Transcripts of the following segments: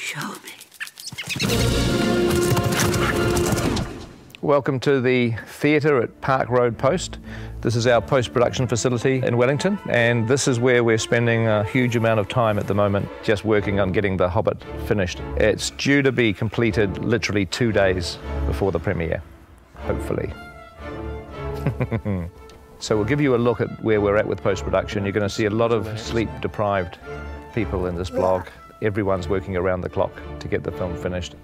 Show me. Welcome to the theatre at Park Road Post. This is our post-production facility in Wellington, and this is where we're spending a huge amount of time at the moment, just working on getting The Hobbit finished. It's due to be completed literally 2 days before the premiere, hopefully. So we'll give you a look at where we're at with post-production. You're going to see a lot of sleep-deprived people in this blog. Everyone's working around the clock to get the film finished.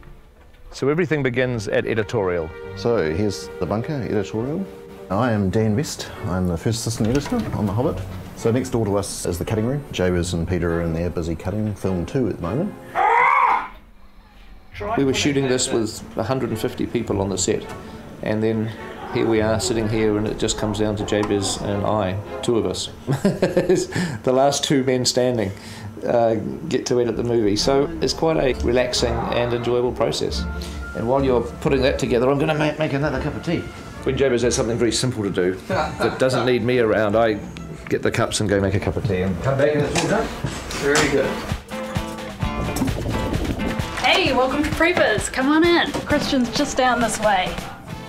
So everything begins at editorial. So here's the bunker, editorial. I am Dan Best. I'm the first assistant editor on The Hobbit. So next door to us is the cutting room. Jabez and Peter are in there busy cutting film 2 at the moment. We were shooting this with 150 people on the set, and then here we are sitting here, and it just comes down to Jabez and I, 2 of us. The last 2 men standing get to edit the movie. So it's quite a relaxing and enjoyable process. And while you're putting that together, I'm going to make another cup of tea. When Jabez has something very simple to do that doesn't need me around, I get the cups and go make a cup of tea and come back and it's all done. Very good. Hey, welcome to Previs. Come on in. Christian's just down this way.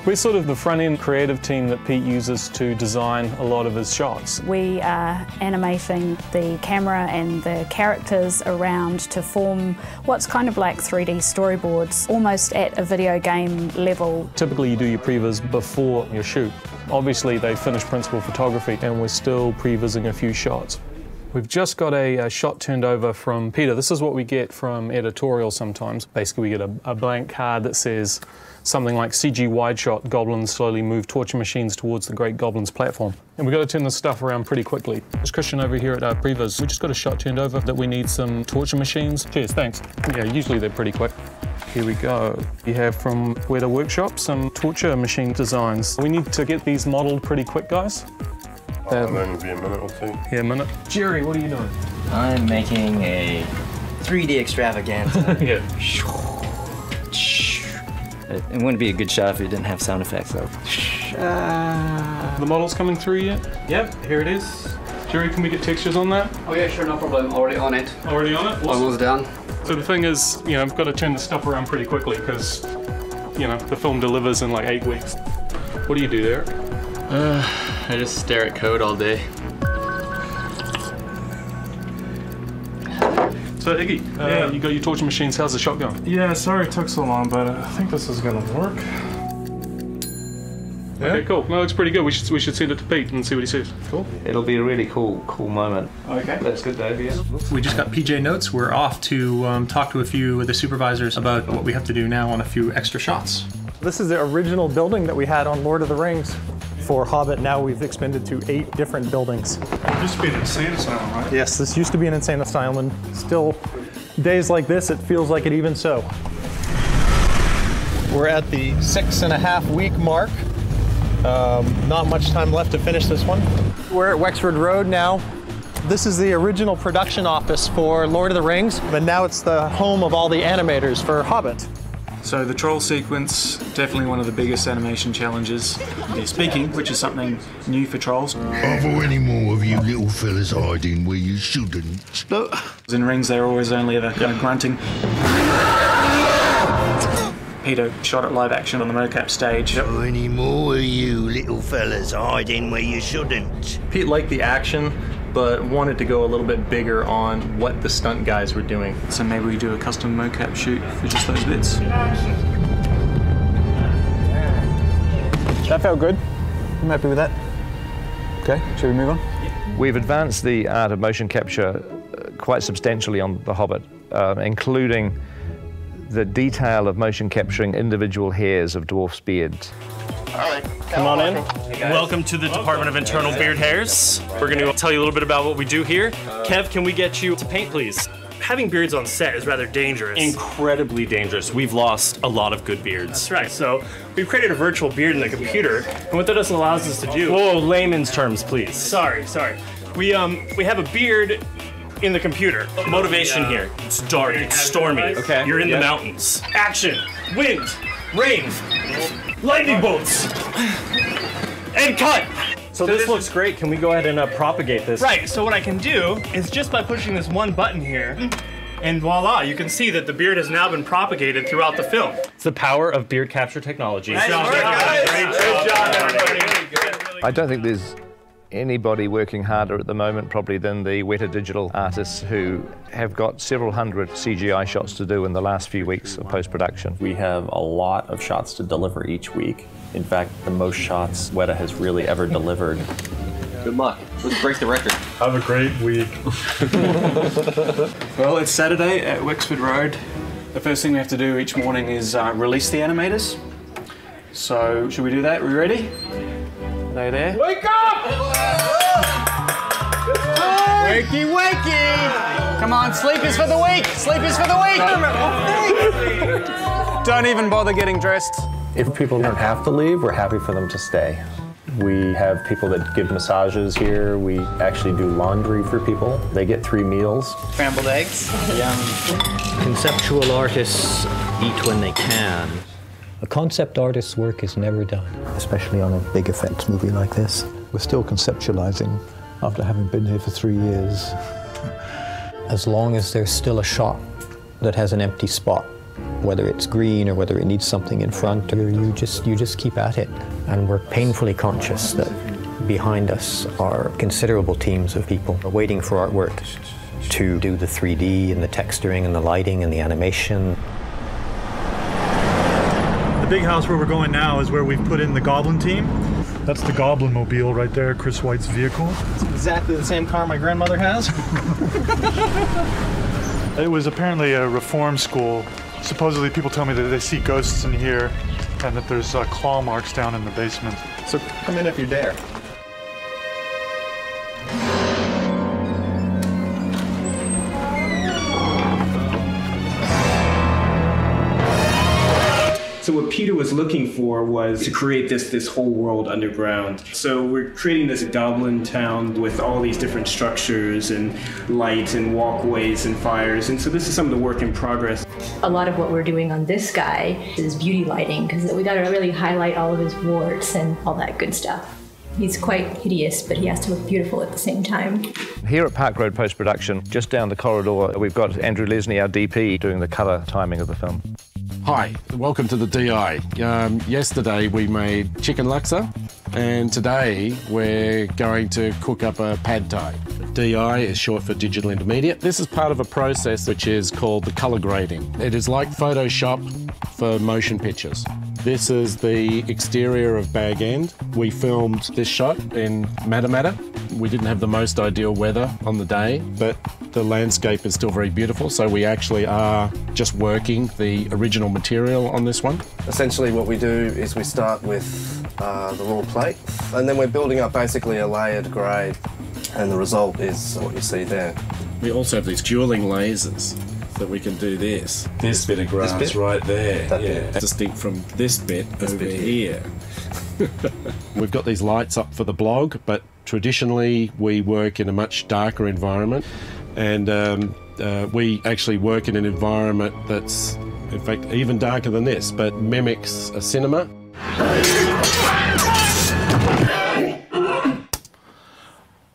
We're sort of the front-end creative team that Pete uses to design a lot of his shots. We are animating the camera and the characters around to form what's kind of like 3D storyboards, almost at a video game level. Typically you do your previs before your shoot. Obviously they finished principal photography and we're still prevising a few shots. We've just got a shot turned over from Peter. This is what we get from editorial sometimes. Basically we get a blank card that says something like CG wide shot, goblins slowly move torture machines towards the Great Goblins platform. And we've got to turn this stuff around pretty quickly. There's Christian over here at our previs. We just got a shot turned over that we need some torture machines. Cheers, thanks. Yeah, usually they're pretty quick. Here we go. We have from Weta Workshop some torture machine designs. We need to get these modeled pretty quick, guys. It'll only be a minute or 2. Yeah, a minute. Jerry, what are you doing? I'm making a 3D extravaganza. Yeah. It wouldn't be a good shot if it didn't have sound effects, though. The model's coming through yet? Yep, here it is. Jerry, can we get textures on that? Oh yeah, sure, no problem. Already on it. Already on it? Awesome. Almost done. So the thing is, you know, I've got to turn the stuff around pretty quickly because, you know, the film delivers in like 8 weeks. What do you do there? I just stare at code all day. So Iggy, you got your torture machines, how's the shot going? Yeah, sorry it took so long, but I think this is gonna work. Yeah? Okay, cool. No, it's pretty good. We should send it to Pete and see what he says. Cool. It'll be a really cool moment. Okay. That's good, Dave, yeah. We just got PJ notes. We're off to talk to a few of the supervisors about what we have to do now on a few extra shots. This is the original building that we had on Lord of the Rings. For Hobbit, now we've expanded to 8 different buildings. It used to be an insane asylum, right? Yes, this used to be an insane asylum, and still, days like this, it feels like it even so. We're at the 6.5 week mark. Not much time left to finish this one. We're at Wexford Road now. This is the original production office for Lord of the Rings, but now it's the home of all the animators for Hobbit. So the troll sequence, definitely one of the biggest animation challenges. They're speaking, which is something new for trolls. Are there any more of you little fellas hiding where you shouldn't? No. In Rings, they're always only ever kind of grunting. Peter shot it live action on the mocap stage. Are any more of you little fellas hiding where you shouldn't? Pete liked the action, but wanted to go a little bit bigger on what the stunt guys were doing. So maybe we do a custom mocap shoot for just those bits. That felt good. I'm happy with that. Okay, should we move on? We've advanced the art of motion capture quite substantially on The Hobbit, including the detail of motion capturing individual hairs of dwarfs' beards. Come on in. Welcome to the Department of Internal Beard Hairs. We're going to tell you a little bit about what we do here. Kev, can we get you to paint, please? Having beards on set is rather dangerous. Incredibly dangerous. We've lost a lot of good beards. That's right. So we've created a virtual beard in the computer, and what that allows us to do... Whoa, layman's terms, please. Sorry. We have a beard in the computer. Motivation here. It's dark, it's stormy. Okay. You're in the mountains. Action, wind, rain, lightning bolts, and cut. So this looks great. Can we go ahead and propagate this? Right, so what I can do is just by pushing this one button here, And voila, you can see that the beard has now been propagated throughout the film. It's the power of beard capture technology. Great job, everybody. I don't think there's anybody working harder at the moment probably than the Weta Digital artists who have got several hundred CGI shots to do in the last few weeks of post-production. We have a lot of shots to deliver each week. In fact, the most shots Weta has really ever delivered. Good luck. Let's break the record. Have a great week. Well, it's Saturday at Wexford Road. The first thing we have to do each morning is release the animators. So, should we do that? Are we ready? Are they there? Wake up! Wakey, wakey! Come on, sleep is for the week! Sleep is for the week! Don't even bother getting dressed. If people don't have to leave, we're happy for them to stay. We have people that give massages here. We actually do laundry for people. They get 3 meals. Scrambled eggs. Yum. Conceptual artists eat when they can. A concept artist's work is never done. Especially on a big effects movie like this. We're still conceptualizing after having been here for 3 years. As long as there's still a shot that has an empty spot, whether it's green or whether it needs something in front, or you just keep at it. And we're painfully conscious that behind us are considerable teams of people waiting for artwork to do the 3D and the texturing and the lighting and the animation. The big house where we're going now is where we've put in the Goblin team. That's the Goblin Mobile right there, Chris White's vehicle. It's exactly the same car my grandmother has. It was apparently a reform school. Supposedly people tell me that they see ghosts in here and that there's claw marks down in the basement. So come in if you dare. So what Peter was looking for was to create this whole world underground. So we're creating this goblin town with all these different structures and light and walkways and fires. And so this is some of the work in progress. A lot of what we're doing on this guy is beauty lighting, because we got to really highlight all of his warts and all that good stuff. He's quite hideous, but he has to look beautiful at the same time. Here at Park Road Post-Production, just down the corridor, we've got Andrew Lesney, our DP, doing the colour timing of the film. Hi, welcome to the DI. Yesterday we made chicken laksa, and today we're going to cook up a pad thai. DI is short for digital intermediate. This is part of a process which is called the colour grading. It is like Photoshop for motion pictures. This is the exterior of Bag End. We filmed this shot in Matamata. We didn't have the most ideal weather on the day, but the landscape is still very beautiful, so we actually are just working the original material on this one. Essentially what we do is we start with the raw plate, and then we're building up basically a layered grade, and the result is what you see there. We also have these dueling lasers, so we can do this. This bit of grass right there, distinct from this bit over here. We've got these lights up for the blog, but traditionally we work in a much darker environment, and we actually work in an environment that's, in fact, even darker than this, but mimics a cinema.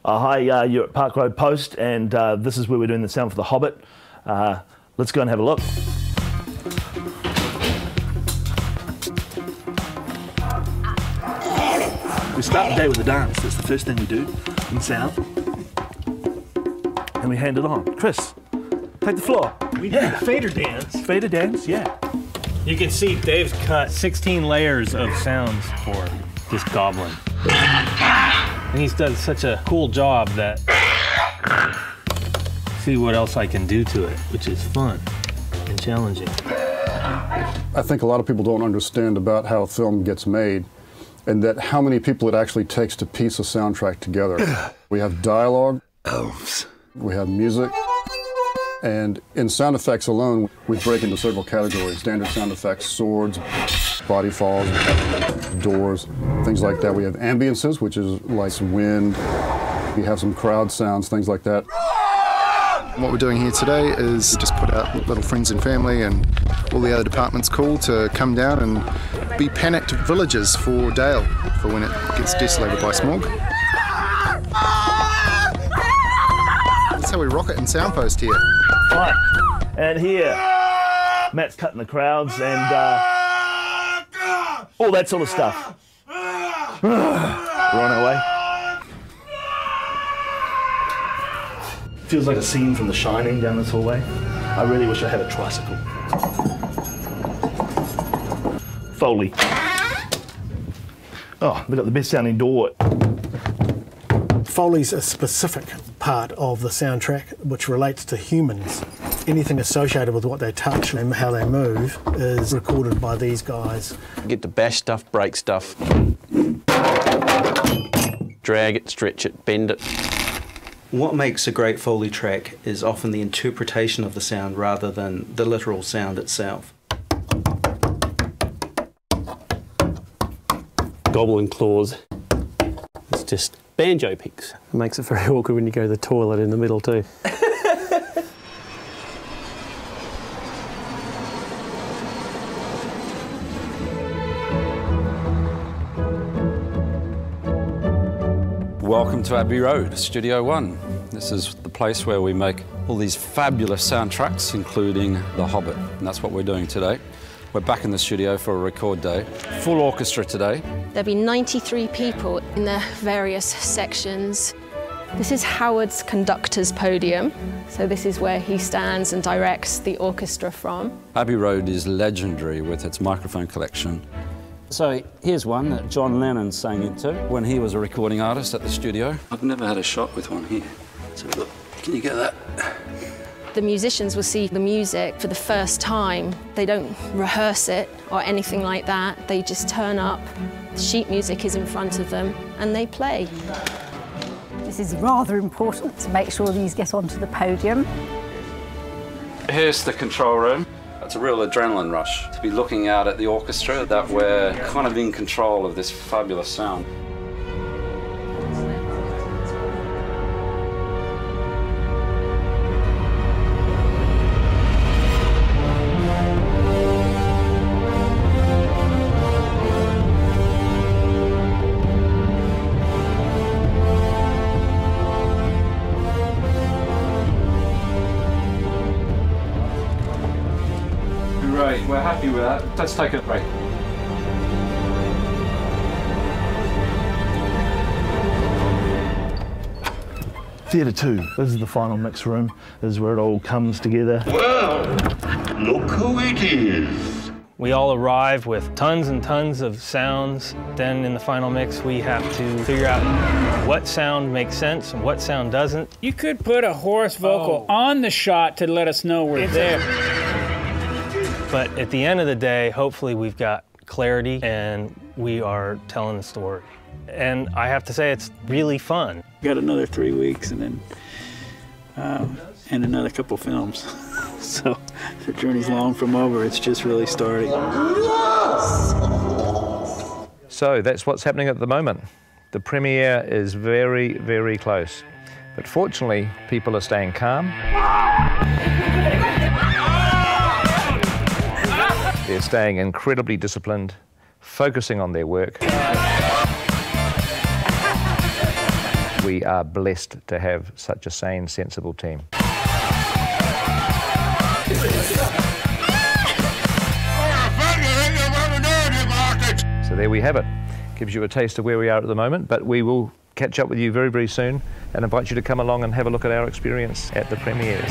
Hi, you're at Park Road Post, and this is where we're doing the sound for The Hobbit. Let's go and have a look. We start the day with a dance. That's the first thing we do in sound. And we hand it on. Chris, take the floor. We do fader dance. Fader dance, yeah. You can see Dave's cut 16 layers of sounds for this goblin. And he's done such a cool job that see what else I can do to it, which is fun and challenging. I think a lot of people don't understand about how a film gets made, and that how many people it actually takes to piece a soundtrack together. We have dialogue, we have music, and in sound effects alone, we break into several categories. Standard sound effects, swords, body falls, doors, things like that. We have ambiences, which is like some wind. We have some crowd sounds, things like that. What we're doing here today is just put out little friends and family and all the other departments call to come down and be panicked villagers for Dale, for when it gets desolated by smog. That's how we rock it in Soundpost here. Fun. And here, Matt's cutting the crowds and all that sort of stuff. We're on our way. Feels like a scene from The Shining down this hallway. I really wish I had a tricycle. Foley. Oh, they've got the best sounding door. Foley's a specific part of the soundtrack which relates to humans. Anything associated with what they touch and how they move is recorded by these guys. You get to bash stuff, break stuff, drag it, stretch it, bend it. What makes a great Foley track is often the interpretation of the sound rather than the literal sound itself. Goblin claws. It's just banjo picks. It makes it very awkward when you go to the toilet in the middle too. Welcome to Abbey Road, Studio One. This is the place where we make all these fabulous soundtracks, including The Hobbit, and that's what we're doing today. We're back in the studio for a record day. Full orchestra today. There'll be 93 people in the various sections. This is Howard's conductor's podium, so this is where he stands and directs the orchestra from. Abbey Road is legendary with its microphone collection. So here's one that John Lennon sang into when he was a recording artist at the studio. I've never had a shot with one here. So look, can you get that? The musicians will see the music for the first time. They don't rehearse it or anything like that. They just turn up, the sheet music is in front of them, and they play. This is rather important to make sure these get onto the podium. Here's the control room. It's a real adrenaline rush to be looking out at the orchestra, that we're kind of in control of this fabulous sound. Great, we're happy with that. Let's take a break. Theatre 2, this is the final mix room. This is where it all comes together. Well, look who it is. We all arrive with tons and tons of sounds. Then in the final mix, we have to figure out what sound makes sense and what sound doesn't. You could put a hoarse vocal on the shot to let us know we're there. But at the end of the day, hopefully we've got clarity and we are telling the story. And I have to say, it's really fun. Got another 3 weeks and then and another couple films. So the journey's long from over. It's just really starting. So that's what's happening at the moment. The premiere is very, very close. But fortunately, people are staying calm. They're staying incredibly disciplined, focusing on their work. We are blessed to have such a sane, sensible team. So there we have it. Gives you a taste of where we are at the moment, but we will catch up with you very, very soon and invite you to come along and have a look at our experience at the premieres.